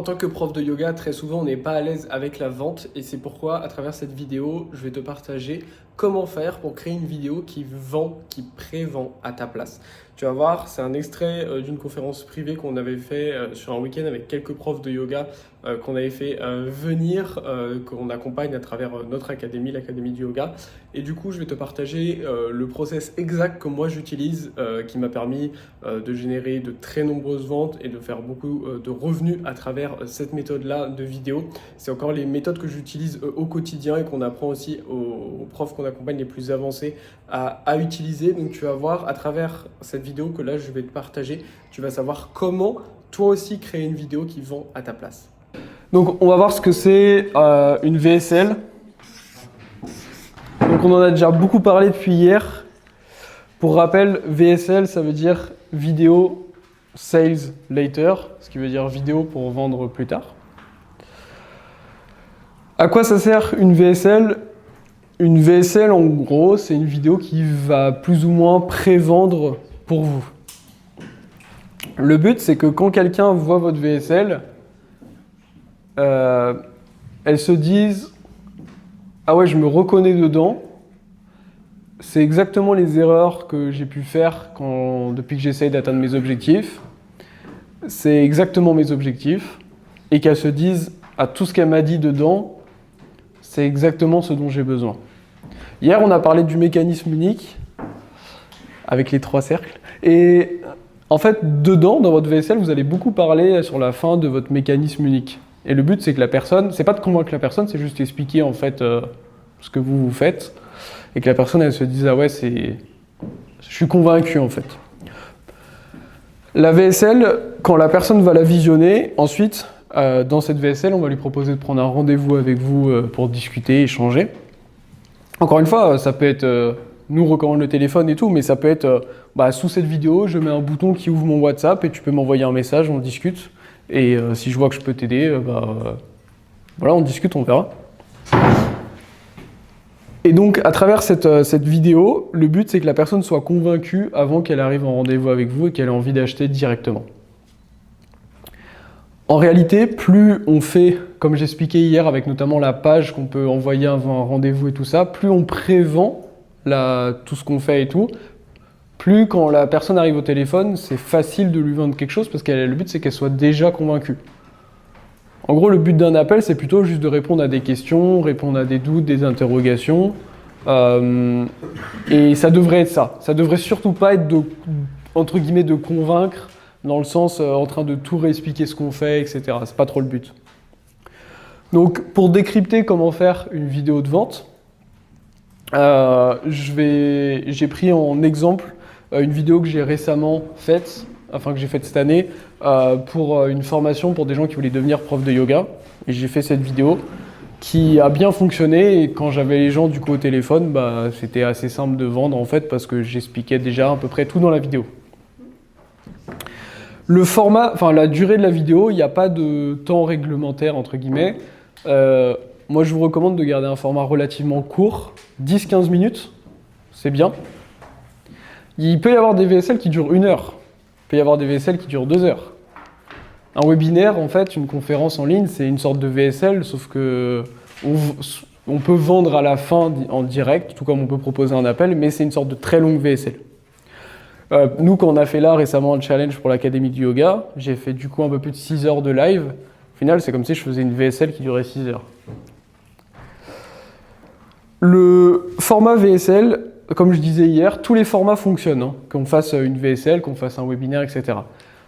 En tant que prof de yoga, très souvent on n'est pas à l'aise avec la vente et c'est pourquoi à travers cette vidéo, je vais te partager comment faire pour créer une vidéo qui vend, qui prévend à ta place. Tu vas voir, c'est un extrait d'une conférence privée qu'on avait fait sur un week-end avec quelques profs de yoga qu'on avait fait venir, qu'on accompagne à travers notre académie, l'Académie du yoga. Et du coup, je vais te partager le process exact que moi j'utilise qui m'a permis de générer de très nombreuses ventes et de faire beaucoup de revenus à travers cette méthode-là de vidéo. C'est encore les méthodes que j'utilise au quotidien et qu'on apprend aussi aux profs qu'on accompagne les plus avancés à utiliser. Donc tu vas voir à travers cette vidéo que là je vais te partager, tu vas savoir comment toi aussi créer une vidéo qui vend à ta place. Donc on va voir ce que c'est une VSL. Donc on en a déjà beaucoup parlé depuis hier. Pour rappel, VSL ça veut dire Video Sales Later, ce qui veut dire vidéo pour vendre plus tard. À quoi ça sert une VSL ? Une VSL, en gros, c'est une vidéo qui va plus ou moins prévendre pour vous. Le but, c'est que quand quelqu'un voit votre VSL, elle se dise « Ah ouais, je me reconnais dedans ». C'est exactement les erreurs que j'ai pu faire depuis que j'essaye d'atteindre mes objectifs. C'est exactement mes objectifs. Et qu'elle se dise « Ah, tout ce qu'elle m'a dit dedans, c'est exactement ce dont j'ai besoin ». Hier, on a parlé du mécanisme unique avec les 3 cercles. Et en fait, dedans, dans votre VSL, vous allez beaucoup parler sur la fin de votre mécanisme unique. Et le but, c'est que la personne, c'est pas de convaincre la personne, c'est juste expliquer en fait ce que vous faites. Et que la personne, elle se dise, ah ouais, je suis convaincu en fait. La VSL, quand la personne va la visionner, ensuite, dans cette VSL, on va lui proposer de prendre un rendez-vous avec vous pour discuter, échanger. Encore une fois, ça peut être, nous on recommande le téléphone et tout, mais ça peut être, sous cette vidéo, je mets un bouton qui ouvre mon WhatsApp et tu peux m'envoyer un message, on discute. Et si je vois que je peux t'aider, voilà, on discute, on verra. Et donc, à travers cette vidéo, le but, c'est que la personne soit convaincue avant qu'elle arrive en rendez-vous avec vous et qu'elle ait envie d'acheter directement. En réalité, plus on fait, comme j'expliquais hier, avec notamment la page qu'on peut envoyer avant un rendez-vous et tout ça, plus on prévend tout ce qu'on fait et tout, plus quand la personne arrive au téléphone, c'est facile de lui vendre quelque chose parce que le but, c'est qu'elle soit déjà convaincue. En gros, le but d'un appel, c'est plutôt juste de répondre à des questions, répondre à des doutes, des interrogations. Et ça devrait être ça. Ça devrait surtout pas être entre guillemets, de convaincre, dans le sens en train de tout réexpliquer ce qu'on fait, etc. C'est pas trop le but. Donc, pour décrypter comment faire une vidéo de vente, j'ai pris en exemple une vidéo que j'ai récemment faite, que j'ai faite cette année, pour une formation pour des gens qui voulaient devenir prof de yoga. Et j'ai fait cette vidéo qui a bien fonctionné et quand j'avais les gens du coup au téléphone, c'était assez simple de vendre en fait parce que j'expliquais déjà à peu près tout dans la vidéo. Le format, la durée de la vidéo, il n'y a pas de temps réglementaire entre guillemets. Moi je vous recommande de garder un format relativement court, 10-15 minutes, c'est bien. Il peut y avoir des VSL qui durent 1 heure. Il peut y avoir des VSL qui durent 2 heures. Un webinaire, en fait, une conférence en ligne, c'est une sorte de VSL, sauf que on peut vendre à la fin en direct, tout comme on peut proposer un appel, mais c'est une sorte de très longue VSL. Nous, quand on a fait là récemment un challenge pour l'Académie du yoga, j'ai fait du coup un peu plus de 6 heures de live. Au final, c'est comme si je faisais une VSL qui durait 6 heures. Le format VSL, comme je disais hier, tous les formats fonctionnent, hein, qu'on fasse une VSL, qu'on fasse un webinaire, etc.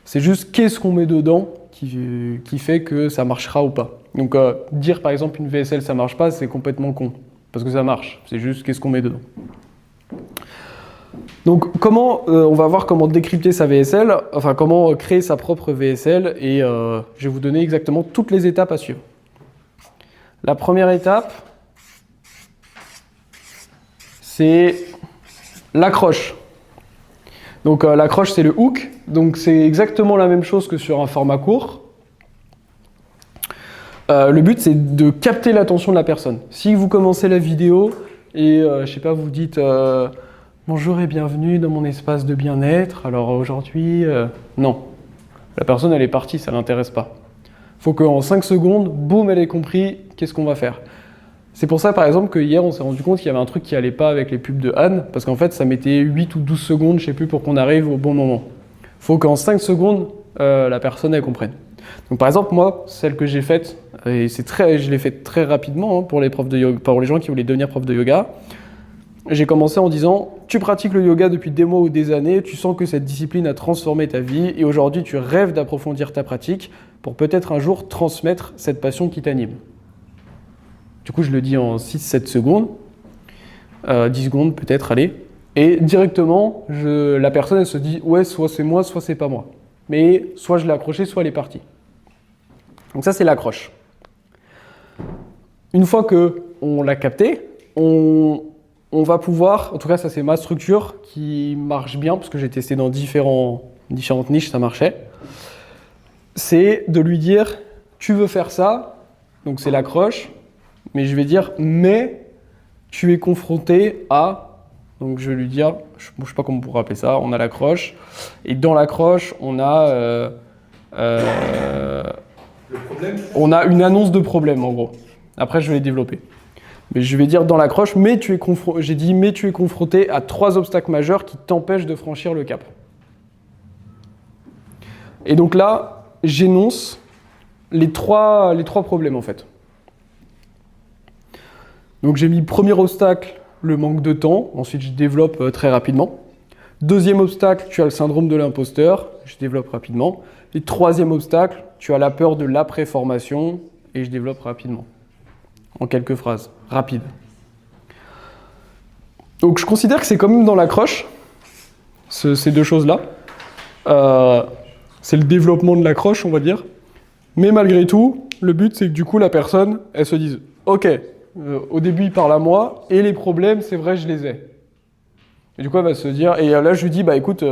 C'est juste qu'est-ce qu'on met dedans qui fait que ça marchera ou pas. Donc dire par exemple une VSL ça marche pas, c'est complètement con, parce que ça marche, c'est juste qu'est-ce qu'on met dedans. Donc on va voir comment décrypter sa VSL, comment créer sa propre VSL et je vais vous donner exactement toutes les étapes à suivre. La première étape, c'est l'accroche. Donc l'accroche c'est le hook, donc c'est exactement la même chose que sur un format court. Le but c'est de capter l'attention de la personne. Si vous commencez la vidéo et je sais pas, vous dites bonjour et bienvenue dans mon espace de bien-être, alors aujourd'hui non, la personne elle est partie, ça l'intéresse pas. faut qu'en 5 secondes, boum, elle ait compris qu'est-ce qu'on va faire. C'est pour ça, par exemple, que hier, on s'est rendu compte qu'il y avait un truc qui allait pas avec les pubs de Anne, parce qu'en fait, ça mettait 8 ou 12 secondes, je sais plus, pour qu'on arrive au bon moment. Faut qu'en 5 secondes, la personne, elle comprenne. Donc, par exemple, moi, celle que j'ai faite, et je l'ai faite très rapidement hein, pour les profs de yoga, pour les gens qui voulaient devenir profs de yoga. J'ai commencé en disant, tu pratiques le yoga depuis des mois ou des années, tu sens que cette discipline a transformé ta vie, et aujourd'hui, tu rêves d'approfondir ta pratique pour peut-être un jour transmettre cette passion qui t'anime. Du coup, je le dis en 6-7 secondes, 10 secondes peut-être, allez. Et directement, la personne, elle se dit, ouais, soit c'est moi, soit c'est pas moi. Mais soit je l'ai accroché, soit elle est partie. Donc ça, c'est l'accroche. Une fois qu'on l'a capté, on va pouvoir, en tout cas, ça c'est ma structure qui marche bien, parce que j'ai testé dans différentes niches, ça marchait. C'est de lui dire, tu veux faire ça, donc c'est l'accroche. Mais je vais dire, mais tu es confronté à, donc je vais lui dire, je ne sais pas comment on pourrait appeler ça, on a l'accroche, et dans l'accroche, on a une annonce de problème en gros. Après, je vais les développer. Mais je vais dire dans l'accroche, j'ai dit, mais tu es confronté à 3 obstacles majeurs qui t'empêchent de franchir le cap. Et donc là, j'énonce les trois problèmes en fait. Donc j'ai mis premier obstacle, le manque de temps. Ensuite, je développe très rapidement. Deuxième obstacle, tu as le syndrome de l'imposteur. Je développe rapidement. Et troisième obstacle, tu as la peur de l'après-formation. Et je développe rapidement. En quelques phrases, rapides. Donc je considère que c'est quand même dans l'accroche, ces deux choses-là. C'est le développement de l'accroche, on va dire. Mais malgré tout, le but, c'est que du coup, la personne, elle se dise « Ok, au début, il parle à moi, et les problèmes, c'est vrai, je les ai. » Et du coup, elle va se dire... Et là, je lui dis « Bah écoute,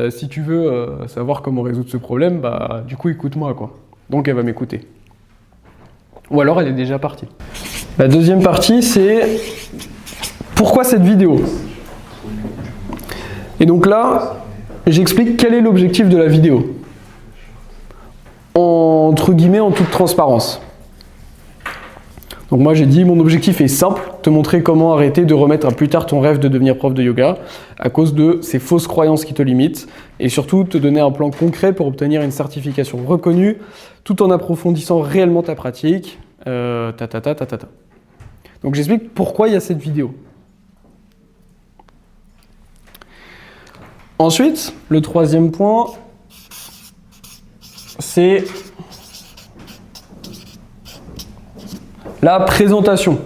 si tu veux savoir comment résoudre ce problème, bah du coup, écoute-moi, quoi. » Donc, elle va m'écouter. Ou alors, elle est déjà partie. La deuxième partie, c'est « Pourquoi cette vidéo ?» Et donc là, j'explique quel est l'objectif de la vidéo. Entre guillemets, en toute transparence. Donc moi j'ai dit, mon objectif est simple, te montrer comment arrêter de remettre à plus tard ton rêve de devenir prof de yoga à cause de ces fausses croyances qui te limitent et surtout te donner un plan concret pour obtenir une certification reconnue tout en approfondissant réellement ta pratique. Donc j'explique pourquoi il y a cette vidéo. Ensuite, le troisième point, c'est la présentation.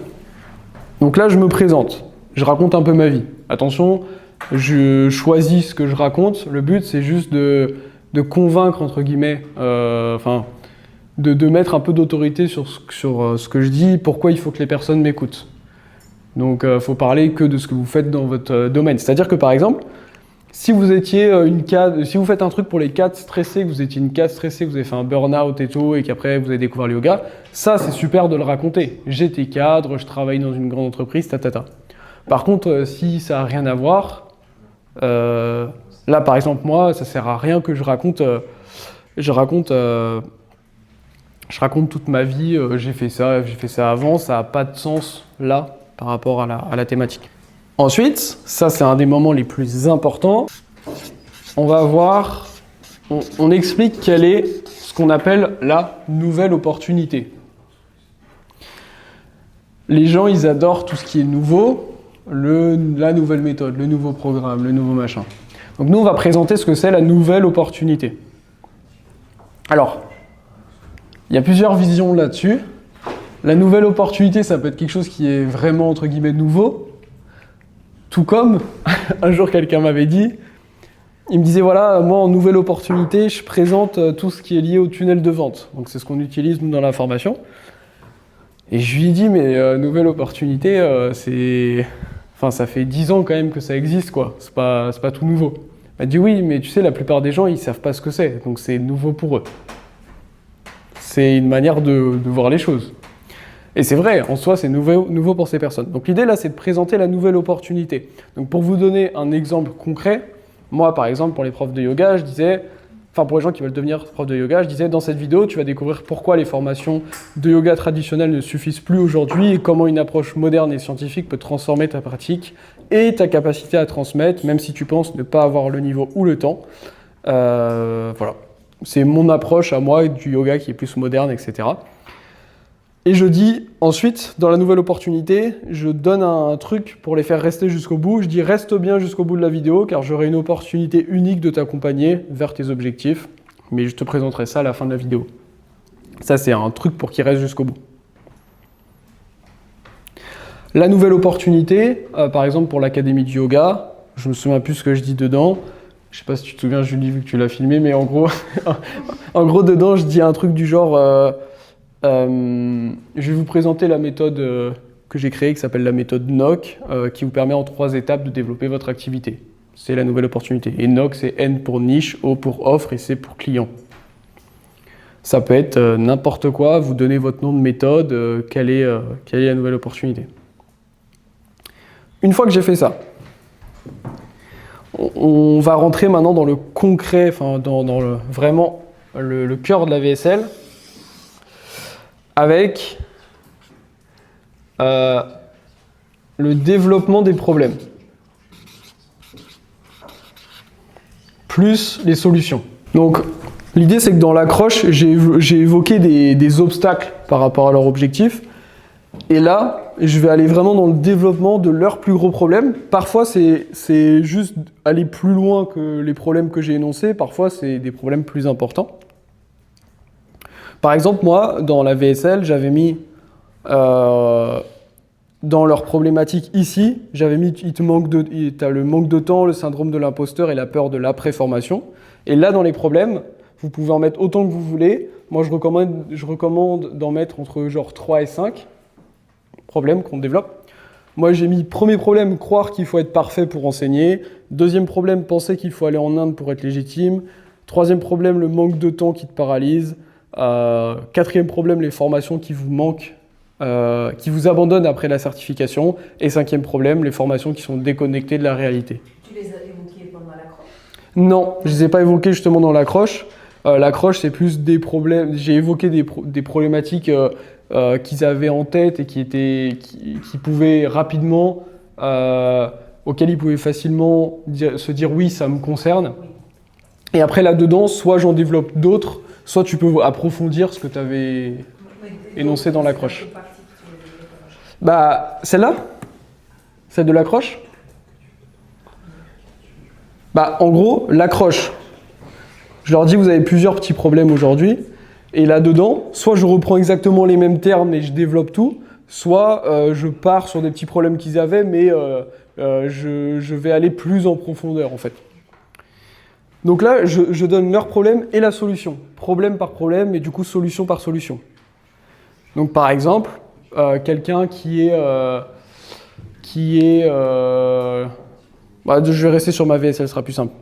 Donc là, je me présente. Je raconte un peu ma vie. Attention, je choisis ce que je raconte. Le but, c'est juste de convaincre, entre guillemets, de mettre un peu d'autorité sur ce que je dis, pourquoi il faut que les personnes m'écoutent. Donc, il faut parler que de ce que vous faites dans votre domaine. C'est-à-dire que, par exemple, si vous étiez si vous faites un truc pour les cadres stressés, que vous étiez une cadre stressée, que vous avez fait un burn-out et tout, et qu'après vous avez découvert le yoga, ça c'est super de le raconter. J'étais cadre, je travaille dans une grande entreprise, Par contre, si ça n'a rien à voir, là par exemple moi, ça sert à rien que je raconte toute ma vie, j'ai fait ça avant, ça n'a pas de sens là par rapport à la thématique. Ensuite, ça c'est un des moments les plus importants, on explique quelle est ce qu'on appelle la nouvelle opportunité. Les gens, ils adorent tout ce qui est nouveau, la nouvelle méthode, le nouveau programme, le nouveau machin. Donc nous, on va présenter ce que c'est la nouvelle opportunité. Alors, il y a plusieurs visions là-dessus. La nouvelle opportunité, ça peut être quelque chose qui est vraiment, entre guillemets, nouveau. Tout comme, un jour, quelqu'un m'avait dit, il me disait, voilà, moi, en nouvelle opportunité, je présente tout ce qui est lié au tunnel de vente. Donc, c'est ce qu'on utilise, nous, dans la formation. Et je lui ai dit, mais nouvelle opportunité, ça fait 10 ans quand même que ça existe, quoi. C'est pas tout nouveau. Il m'a dit, oui, mais tu sais, la plupart des gens, ils savent pas ce que c'est. Donc, c'est nouveau pour eux. C'est une manière de voir les choses. Et c'est vrai, en soi, c'est nouveau pour ces personnes. Donc l'idée là, c'est de présenter la nouvelle opportunité. Donc pour vous donner un exemple concret, moi par exemple, pour les profs de yoga, je disais, enfin pour les gens qui veulent devenir prof de yoga, je disais dans cette vidéo, tu vas découvrir pourquoi les formations de yoga traditionnelles ne suffisent plus aujourd'hui et comment une approche moderne et scientifique peut transformer ta pratique et ta capacité à transmettre, même si tu penses ne pas avoir le niveau ou le temps. Voilà. C'est mon approche à moi du yoga qui est plus moderne, etc. Et je dis ensuite, dans la nouvelle opportunité, je donne un truc pour les faire rester jusqu'au bout. Je dis reste bien jusqu'au bout de la vidéo car j'aurai une opportunité unique de t'accompagner vers tes objectifs. Mais je te présenterai ça à la fin de la vidéo. Ça, c'est un truc pour qu'ils restent jusqu'au bout. La nouvelle opportunité, par exemple pour l'Académie du yoga, je me souviens plus ce que je dis dedans. Je sais pas si tu te souviens, Julie, vu que tu l'as filmé, mais en gros, dedans, je dis un truc du genre je vais vous présenter la méthode que j'ai créée, qui s'appelle la méthode NOC, qui vous permet en 3 étapes de développer votre activité. C'est la nouvelle opportunité. Et NOC, c'est N pour niche, O pour offre et C pour client. Ça peut être n'importe quoi, vous donnez votre nom de méthode, quelle est la nouvelle opportunité. Une fois que j'ai fait ça, on va rentrer maintenant dans le concret, enfin vraiment le cœur de la VSL, avec le développement des problèmes, plus les solutions. Donc l'idée c'est que dans l'accroche, j'ai évoqué des obstacles par rapport à leur objectif, et là je vais aller vraiment dans le développement de leurs plus gros problèmes. Parfois c'est juste aller plus loin que les problèmes que j'ai énoncés, parfois c'est des problèmes plus importants. Par exemple, moi, dans la VSL, j'avais mis dans leurs problématiques ici, j'avais mis t'as le manque de temps, le syndrome de l'imposteur et la peur de l'après-formation. Et là, dans les problèmes, vous pouvez en mettre autant que vous voulez. Moi, je recommande d'en mettre entre genre 3 et 5 problèmes qu'on développe. Moi, j'ai mis premier problème, croire qu'il faut être parfait pour enseigner. Deuxième problème, penser qu'il faut aller en Inde pour être légitime. Troisième problème, le manque de temps qui te paralyse. Quatrième problème, les formations qui vous manquent, qui vous abandonnent après la certification. Et cinquième problème, les formations qui sont déconnectées de la réalité. Tu les as évoquées pendant l'accroche? Non, je ne les ai pas évoquées justement dans l'accroche. L'accroche, c'est plus des problèmes. J'ai évoqué des problématiques qu'ils avaient en tête et qui pouvaient rapidement, auxquelles ils pouvaient facilement se dire oui, ça me concerne. Oui. Et après là-dedans, soit j'en développe d'autres, soit tu peux approfondir ce que tu avais énoncé dans l'accroche. Bah, celle-là? Celle de l'accroche? Bah, en gros, l'accroche. Je leur dis, vous avez plusieurs petits problèmes aujourd'hui. Et là-dedans, soit je reprends exactement les mêmes termes et je développe tout, soit je pars sur des petits problèmes qu'ils avaient, mais je vais aller plus en profondeur, en fait. Donc là, je donne leur problème et la solution. Problème par problème et du coup, solution par solution. Donc par exemple, quelqu'un qui est je vais rester sur ma VSL, ce sera plus simple.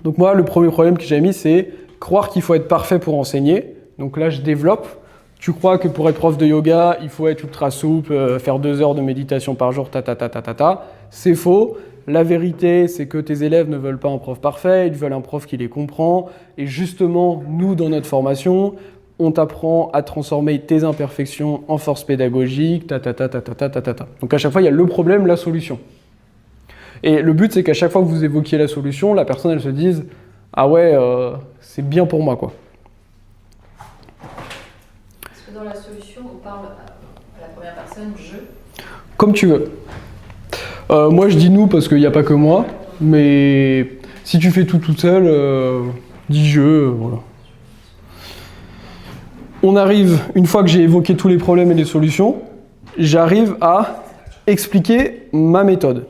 Donc moi, le premier problème que j'avais mis, c'est croire qu'il faut être parfait pour enseigner. Donc là, je développe. Tu crois que pour être prof de yoga, il faut être ultra souple, faire 2 heures de méditation par jour, C'est faux. La vérité, c'est que tes élèves ne veulent pas un prof parfait, ils veulent un prof qui les comprend. Et justement, nous, dans notre formation, on t'apprend à transformer tes imperfections en force pédagogique, Donc à chaque fois, il y a le problème, la solution. Et le but, c'est qu'à chaque fois que vous évoquiez la solution, la personne, elle se dise « Ah ouais, c'est bien pour moi, quoi. » Est-ce que dans la solution, on parle à la première personne « je » ? Comme tu veux. Moi, je dis nous parce qu'il n'y a pas que moi, mais si tu fais tout toute seule, dis je, voilà. On arrive, une fois que j'ai évoqué tous les problèmes et les solutions, j'arrive à expliquer ma méthode.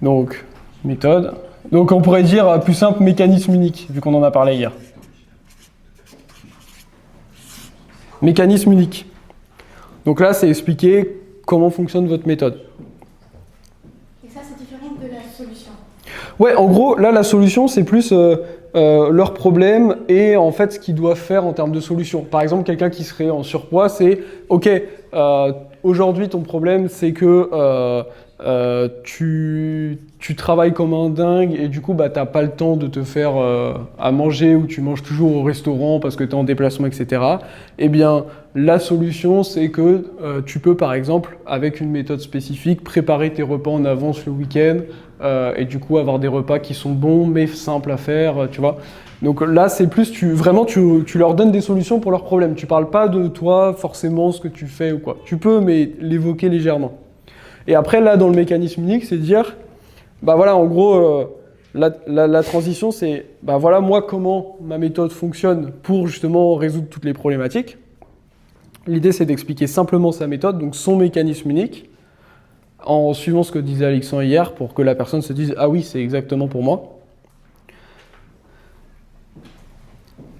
Donc, méthode. Donc, on pourrait dire plus simple, mécanisme unique, vu qu'on en a parlé hier. Mécanisme unique. Donc là, c'est expliquer comment fonctionne votre méthode. Et ça, c'est différent de la solution. Ouais, en gros, là, la solution, c'est plus leurs problèmes et en fait ce qu'ils doivent faire en termes de solutions. Par exemple, quelqu'un qui serait en surpoids, c'est OK, aujourd'hui ton problème c'est que tu travailles comme un dingue et du coup bah, t'as pas le temps de te faire à manger ou tu manges toujours au restaurant parce que tu es en déplacement, etc. Eh bien, la solution c'est que tu peux par exemple, avec une méthode spécifique, préparer tes repas en avance le week-end et du coup avoir des repas qui sont bons mais simples à faire, tu vois. Donc là, c'est plus, tu leur donnes des solutions pour leurs problèmes. Tu parles pas de toi, forcément, ce que tu fais ou quoi. Tu peux, mais l'évoquer légèrement. Et après, là, dans le mécanisme unique, c'est dire, bah voilà, en gros, la transition, c'est, bah voilà, moi, comment ma méthode fonctionne pour justement résoudre toutes les problématiques. L'idée, c'est d'expliquer simplement sa méthode, donc son mécanisme unique, en suivant ce que disait Alexandre hier, pour que la personne se dise, ah oui, c'est exactement pour moi.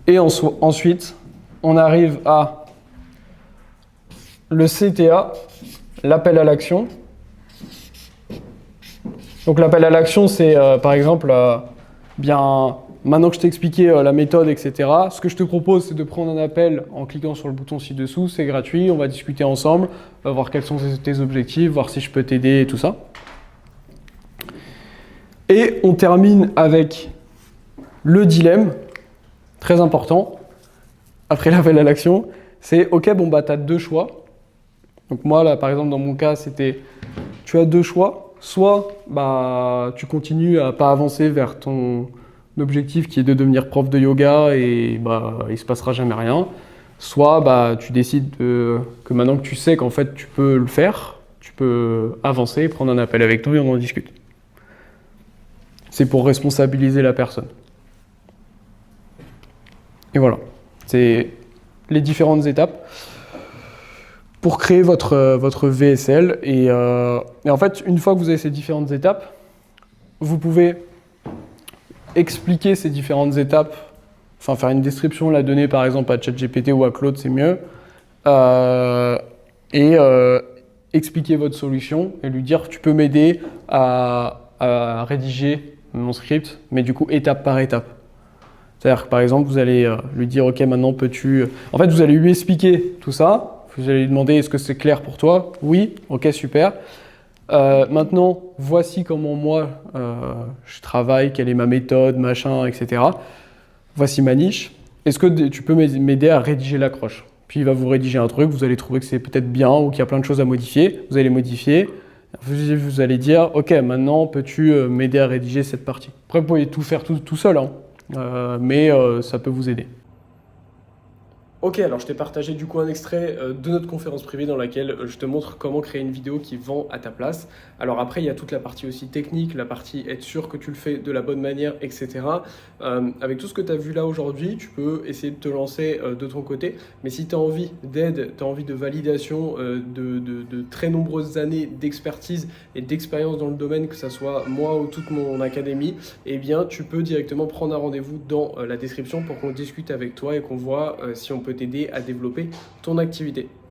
Et ensuite, on arrive à le CTA, l'appel à l'action. Donc l'appel à l'action, c'est par exemple, bien, maintenant que je t'ai expliqué la méthode, etc., ce que je te propose, c'est de prendre un appel en cliquant sur le bouton ci-dessous, c'est gratuit, on va discuter ensemble, voir quels sont tes objectifs, voir si je peux t'aider et tout ça. Et on termine avec le dilemme, très important, après l'appel à l'action, c'est OK, bon bah tu as deux choix. Donc moi là par exemple dans mon cas c'était tu as deux choix, soit bah tu continues à pas avancer vers ton objectif qui est de devenir prof de yoga et bah il se passera jamais rien, soit bah tu décides que maintenant que tu sais qu'en fait tu peux le faire, tu peux avancer, prendre un appel avec toi et on en discute. C'est pour responsabiliser la personne. Et voilà, c'est les différentes étapes pour créer votre VSL. Et en fait, une fois que vous avez ces différentes étapes, vous pouvez expliquer ces différentes étapes, enfin faire une description, la donner par exemple à ChatGPT ou à Claude, c'est mieux, et expliquer votre solution et lui dire tu peux m'aider à rédiger mon script, mais du coup étape par étape. C'est-à-dire que par exemple, vous allez lui dire « Ok, maintenant peux-tu… » En fait, vous allez lui expliquer tout ça. Vous allez lui demander « Est-ce que c'est clair pour toi ?» « Oui. » « Ok, super. Maintenant, voici comment moi, je travaille, quelle est ma méthode, machin, etc. Voici ma niche. Est-ce que tu peux m'aider à rédiger l'accroche ?» Puis il va vous rédiger un truc, vous allez trouver que c'est peut-être bien ou qu'il y a plein de choses à modifier. Vous allez modifier. Vous allez dire « Ok, maintenant peux-tu m'aider à rédiger cette partie ?» Après, vous pouvez tout faire tout seul, hein. Mais ça peut vous aider. Ok, alors je t'ai partagé du coup un extrait de notre conférence privée dans laquelle je te montre comment créer une vidéo qui vend à ta place. Alors après, il y a toute la partie aussi technique, la partie être sûr que tu le fais de la bonne manière, etc. Avec tout ce que tu as vu là aujourd'hui, tu peux essayer de te lancer de ton côté. Mais si tu as envie d'aide, tu as envie de validation, de très nombreuses années d'expertise et d'expérience dans le domaine, que ce soit moi ou toute mon académie, eh bien tu peux directement prendre un rendez-vous dans la description pour qu'on discute avec toi et qu'on voit si on peut t'aider à développer ton activité.